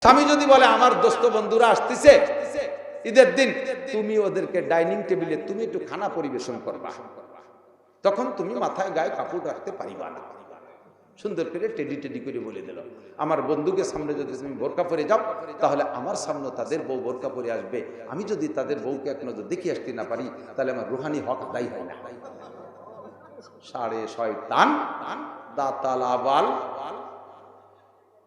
স্বামী যদি বলে আমার দোস্ত বন্ধুরা আসতেছে ঈদের দিন, তুমি ওদেরকে ডাইনিং টেবিলে তুমি একটু খানা পরিবেশন করবা, তখন তুমি মাথায় গায়ে কাপড় রাখতে পারিবা না। সুন্দর করে টেডি টেডি করে বলে দিল, আমার বন্ধুকে সামনে যদি তুমি বোরকা পরে যাও, তাহলে আমার সামনে তাদের বউ বোরকা পরে আসবে, আমি যদি তাদের বউকে এক নজর দেখে আসতে না পারি, তাহলে আমার রুহানি হক আদায় হয় না। সাড়ে শয়তান দাতাল আবাল,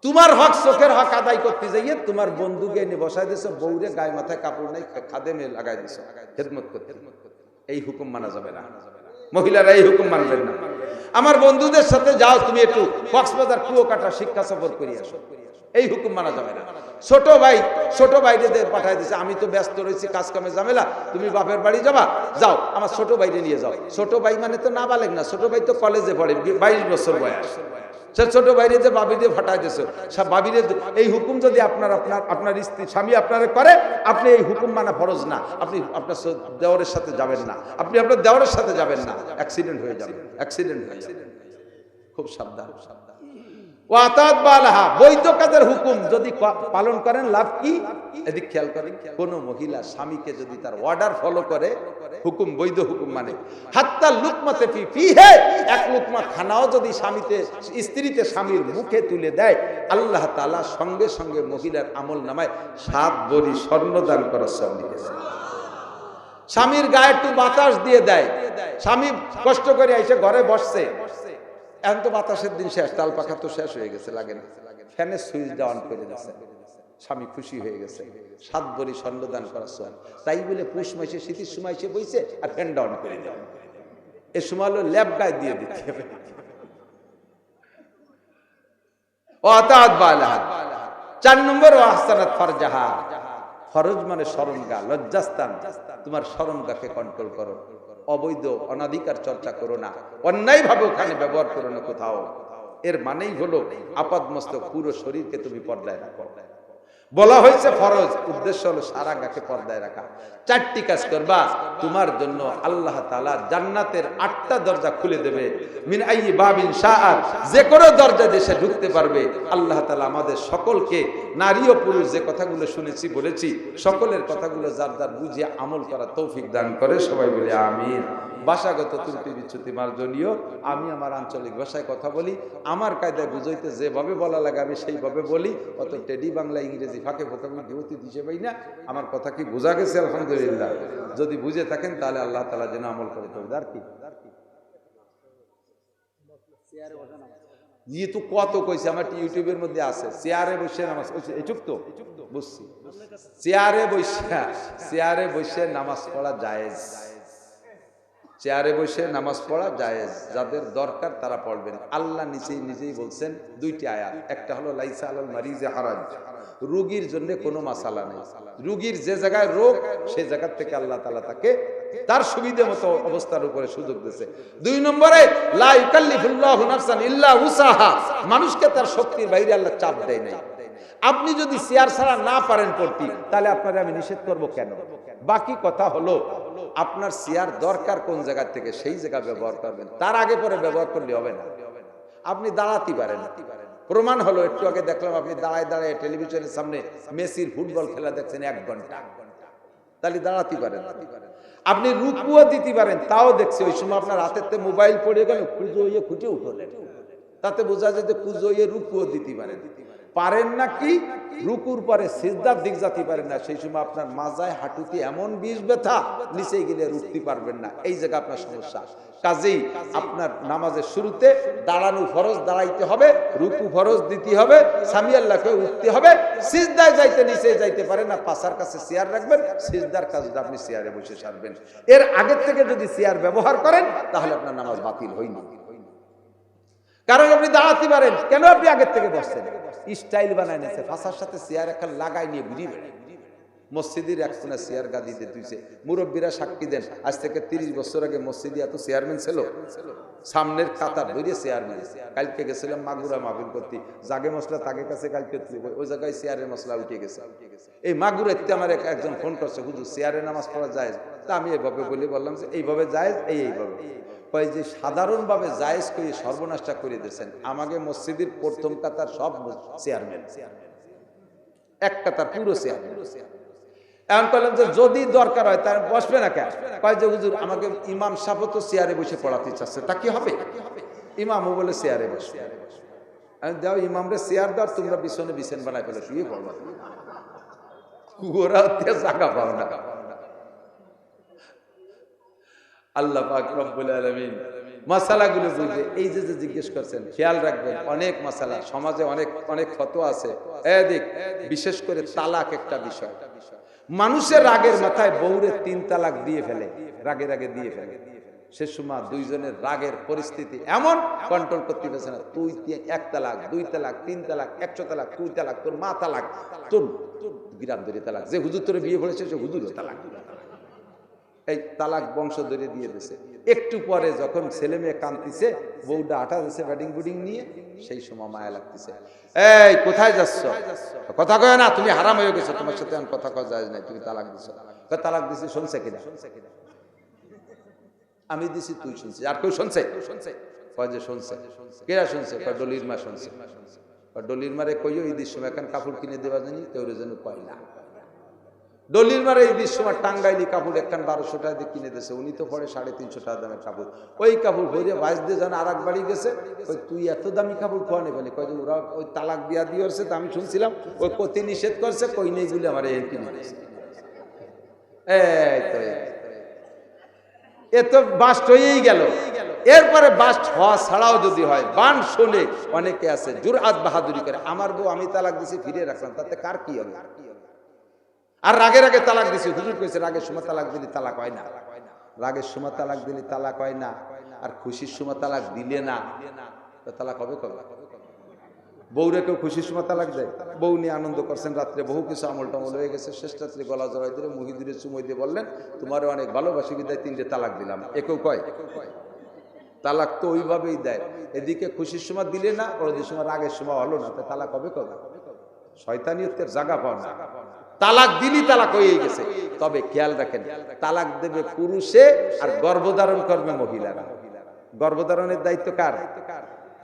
তোমার হক চোখের হক আদায় করতে যাইয়ে তোমার বন্ধুকে এনে বসাই দিছো, বউরে গায়ে মাথায় কাপড় নাই খাদেমে লাগাই দিছো খেদমত করতে। এই হুকুম মানা যাবে না, মহিলারা এই হুকুম মানবেন না। আমার বন্ধুদের সাথে যাও, তুমি একটু কক্সবাজার কুয়াকাটা শিক্ষা সফর করে আসো, এই হুকুম মানা যাবে না। ছোট ভাইদের পাঠাই দিছে, আমি তো ব্যস্ত রয়েছি কাজ কামে ঝামেলা, তুমি বাপের বাড়ি যাবা, যাও আমার ছোট ভাইরে নিয়ে যাও। ছোট ভাই মানে তো না বালেক না, ছোট ভাই তো কলেজে পড়ে, 22 বছর বয়স। সে ছোট ভাইরে যে বাবি দিয়ে ফাটাই দিছো, সব বাবিরে এই হুকুম যদি আপনার স্ত্রী স্বামী আপনারে করে, আপনি এই হুকুম মানা ফরজ না। আপনি আপনার দেওরের সাথে যাবেন না, আপনি আপনার দেওরের সাথে যাবেন না, অ্যাক্সিডেন্ট হয়ে যাবে, অ্যাক্সিডেন্ট হয়ে যাবে। খুব সাবধান। ওয়াতাত বালাহা, বৈধ কাজের হুকুম যদি পালন করেন লাভ কি? এদিক খেয়াল করেন, কোন মহিলা স্বামীকে যদি তার অর্ডার ফলো করে, হুকুম বৈধ হুকুম মানে, হাত্তা লুকমাতে ফিহে, এক লুকমা খানাও যদি স্ত্রীতে স্বামীর মুখে তুলে দেয়, আল্লাহ তাআলা সঙ্গে সঙ্গে মহিলার আমল নামায় 7 ভরি স্বর্ণ দান করার সব লিখেছে। স্বামীর গায়ে একটু বাতাস দিয়ে দেয়, স্বামী কষ্ট করে এসে ঘরে বসছে, এখন তো বাতাসের দিন শেষ, তাল পাখা তো শেষ হয়ে গেছে, লাগে না, ফ্যানের সুইচটা অন করে দিচ্ছে, স্বামী খুশি হয়ে গেছে, 7 ভরি স্বর্ণ দান করার সময়। তাই বলে পুষ মাসে শীতের সময় এসে বইছে আর ফ্যানটা অন করে দেয়, এ সময় হলো ল্যাব গায়ে দিয়ে দিতে হবে। ওয়াতাত বালাহা। 4 নম্বর, ওয়াহসানাত ফারজাহা, ফরজ মানে শরমগা, লজ্জাস্থান, তোমার শরমগাকে কন্ট্রোল করো, অবৈধ অনাধিকার চর্চা করো না, অন্যায় ভাবে ওখানে ব্যবহার করো না কোথাও। এর মানেই হলো আপাদমস্তক পুরো শরীরকে তুমি পর্দায় রাখো। বলা হয়েছে ফরজ, উদ্দেশ্য হলো সারা গাকে পর্দায় রাখা। 4টি কাজ করবা, তোমার জন্য আল্লাহ তাআলা জান্নাতের 8টা দরজা খুলে দেবে। মিন আইয়ি বাবিন শাআত, যে কোনো দরজা দেশে ঢুকতে পারবে। আল্লাহ তাআলা আমাদের সকলকে, নারী ও পুরুষ, যে কথাগুলো শুনেছি বলেছি, সকলের কথাগুলো যার যার বুঝিয়ে আমল করার তৌফিক দান করে, সবাই বলে আমিন। ভাষাগত ত্রুটি বিচ্যুতি মার্জনীয়, আমি আমার আঞ্চলিক ভাষায় কথা বলি, আমার কায়দায় বুঝাইতে যেভাবে বলা লাগে আমি সেইভাবে বলি, অত টেডি বাংলা ইংরেজি ফাঁকে ফোঁকে আমি ডিউটি দিতে পাই না। আমার কথা কি বোঝা গেছে? আলহামদুলিল্লাহ। যদি বুঝে থাকেন তাহলে আল্লাহ তাআলা যেন আমল করতে হবে। আর কি ইয়ে তো কত কইছে, আমার ইউটিউবের মধ্যে আছে, চেয়ারে বসে নামাজ পড়ছে, এইটুক তো বুঝছি। চেয়ারে বসে নামাজ পড়া জায়েজ, চেয়ারে বসে নামাজ পড়া জায়েজ, যাদের দরকার তারা পড়বেন। আল্লাহ নিজেই বলছেন 2টি আয়াত, একটা হলো লাইসা আলাল মারিজে হারাজ, রোগীর জন্য কোনো মাসালা নেই, রোগীর যে জায়গায় রোগ সেই জায়গা থেকে আল্লাহ তাআলা তাকে তার সুবিধা মতো অবস্থার উপরে সুযোগ দিয়েছে। 2 নম্বরে লা ইউকাল্লিফুল্লাহু নাফসান ইল্লা উসাহা, মানুষকে তার শক্তির বাইরে আল্লাহ চাপ দেয় নাই। আপনি যদি চেয়ার ছাড়া না পারেন পড়তে, তাহলে আপনারে আমি নিষেধ করব কেন? বাকি কথা হলো আপনার চেয়ার দরকার কোন জায়গা থেকে, সেই জায়গা ব্যবহার করবেন, তার আগে পরে ব্যবহার করলে হবে না। আপনি দাঁড়াতে পারেন, প্রমাণ হলো একটু আগে দেখলাম আপনি দাঁড়ায় দাঁড়ায় টেলিভিশনের সামনে মেসির ফুটবল খেলা দেখছেন 1 ঘন্টা, তাহলে দাঁড়াতে পারেন। আপনি রুকুও দিতে পারেন, তাও দেখছি, ওই সময় আপনার হাতেতে মোবাইল পড়ে গেল, কুজো হয়ে খুঁটে উঠলেন, তাতে বোঝা যায় যে কুজো হয়ে রুকুও দিতে পারেন না। কি রুকুর পরে সিজদার দিক যাতে পারেন না, সেই সময় আপনার মাজায় হাঁটুতে এমন বিষ ব্যথা, নিচে গেলে উঠতে পারবেন না, এই জায়গা আপনার সমস্যা। কাজেই আপনার নামাজের শুরুতে দাঁড়ানো ফরজ, দাঁড়াইতে হবে, রুকু ফরজ দিতে হবে, সামি আল্লাহকে উঠতে হবে, সিজদায় যাইতে নিচে যাইতে পারে না, পাশার কাছে চেয়ার রাখবেন, সিজদার কাজটা আপনি চেয়ারে বসে সারবেন। এর আগের থেকে যদি চেয়ার ব্যবহার করেন তাহলে আপনার নামাজ বাতিল হয়নি, কারণ আপনি দাঁড়াতে পারেন, কেন আপনি আগের থেকে বসছেন? স্টাইল বানায় নিয়েছে, ফাঁসার সাথে চেয়ার একটা লাগাই নিয়ে ঘুরিয়ে বেড়ায়। মসজিদের এক কোণে চেয়ার গাদিতে তুইছে, মুরব্বীরা সাক্ষী দেন, আজ থেকে 30 বছর আগে মসজিদে এত চেয়ারম্যান ছিল, সামনের কাতার ধরে চেয়ারম্যান। কালকে গেছিলাম মাগুরা মাহফিল করতে, জাগে মশলা তাকে কাছে কালকে ওই জায়গায় চেয়ারের মশলা উঠে গেছে। এই মাগুরাতে আমার একজন ফোন করছে, হুজুর চেয়ারে নামাজ পড়া যায়? তা আমি এইভাবে বললাম যে এইভাবে যায়, এইভাবে কয় যে সাধারণভাবে জায়েজ করে সর্বনাশটা করে দিয়েছেন, আমাকে মসজিদের প্রথম কাতার সব চেয়ারম্যান, এক কাতার পুরো চেয়ার। এখন বললাম যে যদি দরকার হয় তার বসবে না কেন? কয় যে হুজুর আমাকে ইমাম সাহেব তো চেয়ারে বসে পড়াতে চাচ্ছে, তা কি হবে? ইমামও বলে চেয়ারে বসবে। আমি দাও ইমামরে চেয়ার দাও, তোমরা বিছনে বিছান বানাই ফেলে শুয়ে পড়বা, ওরা জায়গা পাও না। আল্লাহ পাক রব্বুল আলামিন মাসালাগুলো বুঝে এই যে জিজ্ঞেস করছেন খেয়াল রাখবেন, অনেক মাসালা সমাজে অনেক অনেক ফতোয়া আছে। এদিক বিশেষ করে তালাক একটা বিষয়, মানুষের রাগের মাথায় বউরে 3 তালাক দিয়ে ফেলে, রাগে রাগে দিয়ে ফেলে। সে সময় দুইজনের রাগের পরিস্থিতি এমন কন্ট্রোল করতে পারছে না, তুই 1 তালাক 2 তালাক 3 তালাক 100 তালাক 2 তালাক, তোর মা তালাক, তোর বিরাট ধরে তালাক, যে হুজুর তোরে বিয়ে করেছে সে হুজুরও তালাক। এই তালাক বংশ ধরে দিয়ে দিয়েছে। একটু পরে যখন ছেলে মেয়ে কাঁদতেছে, বউটা আটা দিচ্ছে ব্যাটিং বুডিং নিয়ে, সেই সময় মায়া লাগতেছে। এই কোথায় যাচ্ছ? কথা কয় না, তুমি হারাম হয়ে গেছো, তোমার সাথে আমি কথা কওয়া যায় না, তুমি তালাক দিছো। তালাক দিছি শুনছে কিনা? আমি দিছি, তুই শুনছিস, আর কেউ শুনছে? কয় যে শুনছে। কেরা শুনছে? ডলির মা শুনছে। ডলির মারে কইও ঈদের সময় এখন কাপড় কিনে দেওয়া জানি, কেউ যেন কয় না। ডলির মারে ঈদের সময় টাঙ্গাইলি কাপড় একখান 1200 টাকা দিয়ে কিনে দিয়েছে, উনি তো পরে 350 টাকা দামের কাপড়। ওই কাপড় ভরে বাইশ দিয়ে যান আর এক বাড়ি গেছে, ওই তুই এত দামি কাপড় খোয়া নেই বলে, কয় যে ওরা ওই তালাক দিয়া দিয়ে হচ্ছে, তা আমি শুনছিলাম ওই কতি নিষেধ করছে, কই নেই বলে আমার এই কিনে দিয়েছে। এই তো এ তো বাস্ট হয়েই গেল। এরপরে বাস্ট হওয়া ছাড়াও যদি হয়, বান শোনে অনেকে আছে জুরআত বাহাদুরি করে, আমার বউ আমি তালাক দিছি ফিরিয়ে রাখলাম, তাতে কার কি হবে? আর রাগের আগে তালাক দিছি, হুজুর কইছে রাগের সময় তালাক দিলে তালাক হয় না, রাগের সময় তালাক দিলে তালাক হয় না, আর খুশির সময় তালাক দিলে না, তালাক হবে কবে? বউরে কেউ খুশির সময় তালাক দেয়? বউ নিয়ে আনন্দ করছেন, রাত্রে বহু কিছু আমল টামল হয়ে গেছে, শেষ রাত্রে গলা জড়াই দিয়ে মুহিদুরে চুমই দিয়ে বললেন তোমারও অনেক ভালোবাসি বিদায় 3টে তালাক দিলাম, একেও কয়? তালাক তো ওইভাবেই দেয়, এদিকে খুশির সময় দিলে না, ওদের সময় রাগের সময় হলো না, তো তালাক হবে কবে? শয়তানিয়তের জায়গা পাও না, তালাক দিলি তালাক হয়ে গেছে। তবে খেয়াল রাখেন, তালাক দেবে পুরুষে আর গর্ভধারণ করবে মহিলারা। গর্ভধারণের দায়িত্ব কার?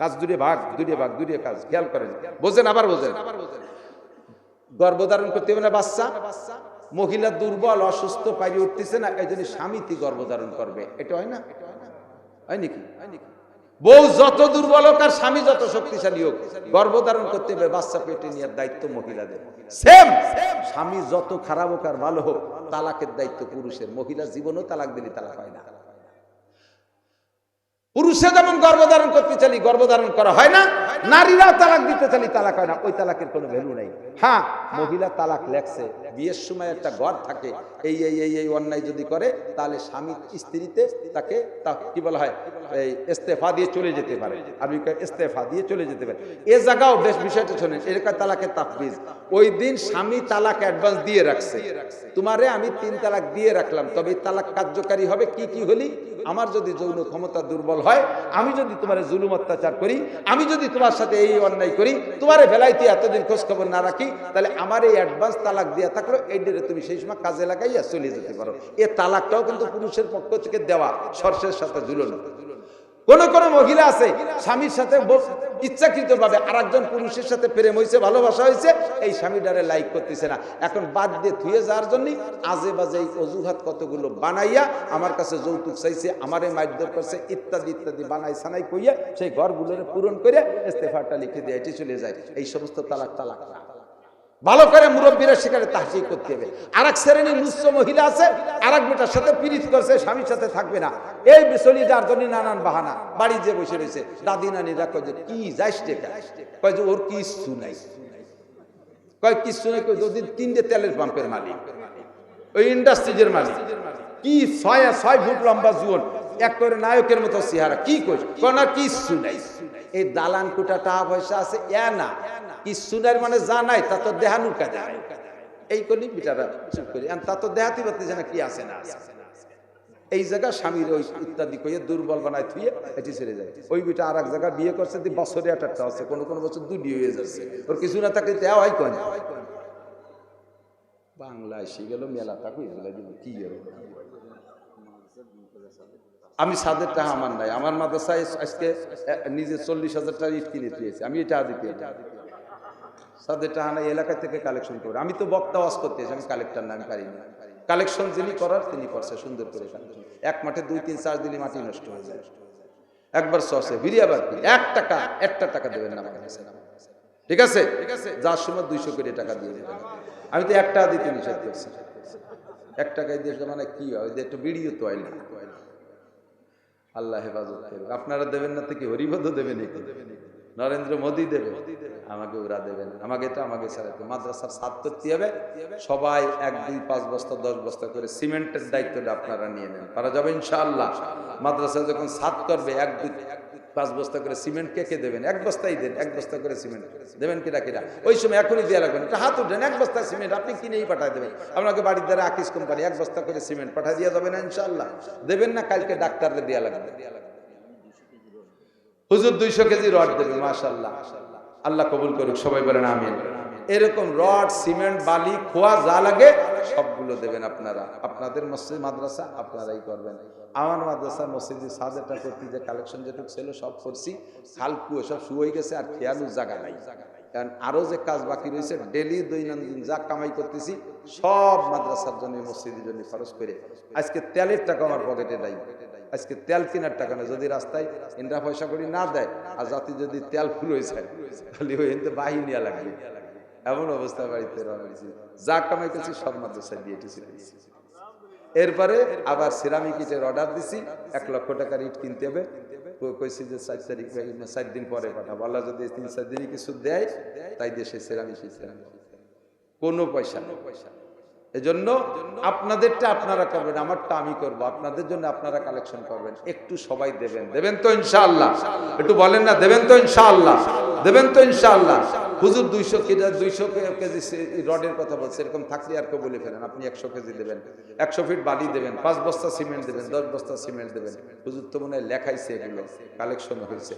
কাজ দুটো ভাগ, দুটো কাজ, খেয়াল করেন, বোঝেন, আবার বোঝেন। গর্ভধারণ করতে হবে না বাচ্চা, মহিলা দুর্বল অসুস্থ পাইরে উঠতেছে না, এই জন্য স্বামীটি গর্ভধারণ করবে, এটা হয় না? হয় নাকি? বউ যত দুর্বল হোক আর স্বামী যত শক্তিশালী হোক, গর্ভধারণ করতে হবে, বাচ্চা পেটে নেওয়ার দায়িত্ব মহিলাদের। সেম, স্বামী যত খারাপ হোক আর ভালো হোক, তালাকের দায়িত্ব পুরুষের। মহিলা জীবনও তালাক দিলে তালাক হয় না। পুরুষে যেমন গর্ভধারণ করতে চালি গর্ভধারণ করা হয় না, নারীরাও তালাক দিতে চালি তালাক হয় না, ওই তালাকের কোনো ভ্যালু নাই। হ্যাঁ, মহিলা তালাক লেখছে, বিয়ের সময় একটা ঘর থাকে, এই এই এই এই অন্যায় যদি করে তাহলে স্বামী স্ত্রীতে তাকে কি বলা হয়, এই ইস্তেফা দিয়ে চলে যেতে পারে, আমি ইস্তেফা দিয়ে চলে যেতে পারে। এ জায়গাও বেশ বিষয়টা শোনেন, এরকম তালাকের তাফবিজ। ওই দিন স্বামী তালাক অ্যাডভান্স দিয়ে রাখছে, তোমারে আমি 3 তালাক দিয়ে রাখলাম, তবে তালাক কার্যকারী হবে কি কি হলি, আমার যদি যৌন ক্ষমতা দুর্বল হয়, আমি যদি তোমার জুলুম অত্যাচার করি, আমি যদি তোমার সাথে এই অন্যায় করি, তোমারে ভেলাইতে এতদিন খোঁজ খবর না রাখি, তাহলে আমার এই অ্যাডভান্স তালাক দেওয়া থাকলো, এই ডেটে তুমি সেই সময় কাজে লাগাইয়া চলে যেতে পারো। এ তালাকটাও কিন্তু পুরুষের পক্ষ থেকে দেওয়া, শর্তের সাথে ঝুলনো। কোন কোন মহিলা আছে স্বামীর সাথে ইচ্ছাকৃত ভাবে আরেকজন পুরুষের সাথে প্রেম হয়েছে, ভালোবাসা হয়েছে, এই স্বামীটারে লাইক করতেছে না, এখন বাদ দিয়ে থুয়ে যাওয়ার জন্য আজে বাজে অজুহাত কতগুলো বানাইয়া আমার কাছে যৌতুক চাইছে, আমারে মারধর করছে, ইত্যাদি ইত্যাদি বানাই সানাই কইয়া সেই ঘরগুলোরে পূরণ করে ইস্তেফাটা লিখে দিয়ে এটি চলে যায়। এই সমস্ত তালাক তালাক না। ভালো করে মুরব্বীরা সেখানে তাহকিক করতে হবে। আরেক শ্রেণীর নুচ্ছ মহিলা আছে, আরেক বেটার সাথে পীড়িত করছে, স্বামীর সাথে থাকবে না, এই চলি যার জন্য নানান বাহানা, বাড়ি যে বসে রয়েছে, দাদি নানিরা কয় যে কি যাইস টেকা, কয় যে ওর কিচ্ছু নাই, কয় কিচ্ছু নাই, কয় যদি 3টে তেলের পাম্পের মালিক, ওই ইন্ডাস্ট্রিজের মালিক, কি 6 ফুট লম্বা জুয়ন, এক করে নায়কের মতো চেহারা, কি কইস, কয় না কিচ্ছু নাই। এই দালান কোটা টাকা পয়সা আছে এ না, কিচ্ছু নাই মানে যা নাই তা তো দেহানুর কাজে নাই, এই করি বিটারা চুপ করি, তা তো দেহাতি পারতেছে না কি আছে না আছে। এই জায়গা স্বামীর ওই ইত্যাদি কইয়ে দুর্বল বানায় থুয়ে এটি ছেড়ে যায়। ওই বিটা আর এক জায়গায় বিয়ে করছে, বছরে একটা আছে, কোনো কোনো বছর 2টি হয়ে যাচ্ছে, ওর কিছু না থাকলে দেওয়া হয় কেন? বাংলায় এসে গেল মেলা থাকুক কি আমি সাদের টাকা আমার নাই, আমার মাদ্রাসায় আজকে নিজে 40,000 টাকা ইট কিনে দিয়েছি, আমি এটা দিতে সাদের টাহানা এলাকা থেকে কালেকশন করে। আমি তো বক্তা ওয়াজ করতে এসে, আমি কালেক্টর না, আমি পারি না। কালেকশন যিনি করার তিনি করছে সুন্দর করে কালেকশন। এক মাঠে 2-3 চার্জ দিলে মাটি নষ্ট হয়ে যায়। একবার সসে বিরিয়াবার 1 টাকা দেবেন না আমার কাছে, ঠিক আছে? যার সময় 200 কোটি টাকা দিয়ে দেবেন। আমি তো 1 টাকা দিতে নিষেধ করছি। 1 টাকায় দিয়ে মানে কি হয়, একটু ভিডিও তো হয় না। আল্লাহ হেফাজত করবে। আপনারা দেবেন না তো কি হরিপদ দেবেন? নরেন্দ্র মোদী দেবে? আমাকে ওরা দেবেন, আমাকে তো আমাকে ছাড়াতে মাদ্রাসার ছাদ করতে হবে। সবাই 1, 2, 5 বস্তা 10 বস্তা করে সিমেন্টের দায়িত্বটা আপনারা নিয়ে নেন, পারা যাবে ইনশাআল্লাহ। মাদ্রাসা যখন ছাদ করবে 1, 2, 5 বস্তা করে সিমেন্ট কে দেবেন? 1 বস্তাই দেন, 1 বস্তা করে সিমেন্ট দেবেন। কিরা কিরা ওই সময় এখনই দিয়ে রাখবেন, একটা হাত উঠেন, 1 বস্তা সিমেন্ট আপনি কিনেই পাঠায় দেবেন। আপনাকে বাড়ির দ্বারা আকিস কোম্পানি 1 বস্তা করে সিমেন্ট পাঠায় দিয়ে যাবে না ইনশাআল্লাহ? দেবেন না? কালকে ডাক্তারদের দেওয়া লাগবে। হুজুর 200 কেজি রড দেবে, মাশাআল্লাহ, আল্লাহ কবুল করুক, সবাই বলেন আমিন। এরকম রড, সিমেন্ট, বালি, খোয়া যা লাগে সবগুলো দেবেন আপনারা। আপনাদের মসজিদ মাদ্রাসা আপনারাই করবেন। আমার মাদ্রাসা মসজিদের সাদেরটা করতে যে কালেকশন যেটুকু ছিল সব করছি, খালকু সব শুয়ে গেছে, আর খেয়ালু জায়গা নাই। কারণ আরো যে কাজ বাকি রয়েছে, ডেলি দৈনন্দিন যা কামাই করতেছি সব মাদ্রাসার জন্য, মসজিদের জন্য খরচ করে। আজকে তেলের টাকা আমার পকেটে নাই, আজকে তেল কেনার টাকা না। যদি রাস্তায় ইন্দ্রা পয়সা করি না দেয়, আর জাতি যদি তেল ফুল হয়ে যায়, তাহলে ওই বাহি নেওয়া লাগবে। এমন অবস্থা বাড়িতে রয়েছে, যা কামাই করছি সব মাদ্রাসায় দিয়ে এসেছি। এরপরে আবার সিরামিক ইটের অর্ডার দিছি, 1 লক্ষ টাকার ইট কিনতে হবে। কইছি যে 4 তারিখ 4 দিন পরে পাঠাবো। আল্লাহ যদি 3-4 দিনই কিছু দেয়, তাই দেশে সিরামিক কোনো পয়সা নেই। এজন্য আপনাদেরটা আপনারা করবেন, আমারটা আমি করবো। আপনাদের জন্য আপনারা কালেকশন করবেন, একটু সবাই দেবেন। দেবেন তো ইনশাআল্লাহ? একটু বলেন না, দেবেন তো ইনশাআল্লাহ? দেবেন তো ইনশাআল্লাহ? হুজুর 200 কেজি রডের কথা বলছে, এরকম থাকলে আর কেউ বলে ফেলেন। আপনি 100 কেজি দেবেন, 100 ফিট বালি দেবেন, 5 বস্তা সিমেন্ট দেবেন, 10 বস্তা সিমেন্ট দেবেন। হুজুর তো মনে হয় লেখাইছে, এগুলো কালেকশন হয়েছে।